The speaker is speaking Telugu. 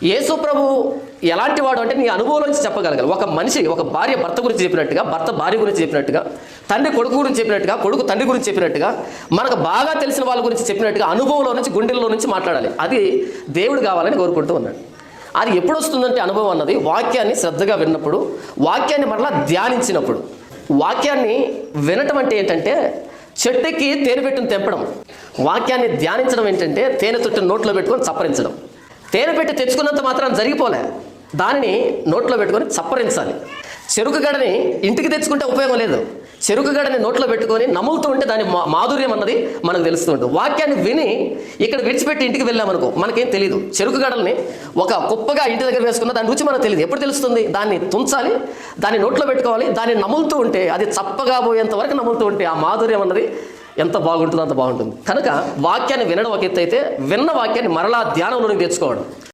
యేసు ప్రభు ఎలాంటి వాడు అంటే నీ అనుభవంలోంచి చెప్పగలగాలి. ఒక మనిషి, ఒక భార్య భర్త గురించి చెప్పినట్టుగా, భర్త భార్య గురించి చెప్పినట్టుగా, తండ్రి కొడుకు గురించి చెప్పినట్టుగా, కొడుకు తండ్రి గురించి చెప్పినట్టుగా, మనకు బాగా తెలిసిన వాళ్ళ గురించి చెప్పినట్టుగా అనుభవంలో నుంచి, గుండెల్లో నుంచి మాట్లాడాలి. అది దేవుడు కావాలని కోరుకుంటూ ఉన్నాడు. అది ఎప్పుడు వస్తుందంటే అనుభవం అన్నది వాక్యాన్ని శ్రద్ధగా విన్నప్పుడు, వాక్యాన్ని మరలా ధ్యానించినప్పుడు. వాక్యాన్ని వినటం అంటే ఏంటంటే చెట్టుకి తేనె పెట్టును తెంపడం. వాక్యాన్ని ధ్యానించడం ఏంటంటే తేనె చుట్టూ నోట్లో పెట్టుకొని చప్పరించడం. తేనె పెట్టి తెచ్చుకున్నంత మాత్రం జరిగిపోలే, దానిని నోట్లో పెట్టుకొని చప్పరించాలి. చెరుకు గడని ఇంటికి తెచ్చుకుంటే ఉపయోగం లేదు. చెరుకు గడని నోట్లో పెట్టుకొని నములుతూ ఉంటే దాని మాధుర్యం అన్నది మనకు తెలుస్తూ ఉంటుంది. వాక్యాన్ని విని ఇక్కడ విడిచిపెట్టి ఇంటికి వెళ్ళామనుకో మనకేం తెలియదు. చెరుకు గడల్ని ఒక కుప్పగా ఇంటి దగ్గర వేసుకున్న దాని రుచి మనకు తెలియదు. ఎప్పుడు తెలుస్తుంది? దాన్ని తుంచాలి, దాన్ని నోట్లో పెట్టుకోవాలి, దాన్ని నములుతూ ఉంటే, అది చప్పగా పోయేంత వరకు నములుతూ ఉంటే ఆ మాధుర్యం అన్నది ఎంత బాగుంటుందో అంత బాగుంటుంది. కనుక వాక్యాన్ని వినడం ఒక ఎత్తు అయితే, విన్న వాక్యాన్ని మరలా ధ్యానంలోనికి తెచ్చుకోవడం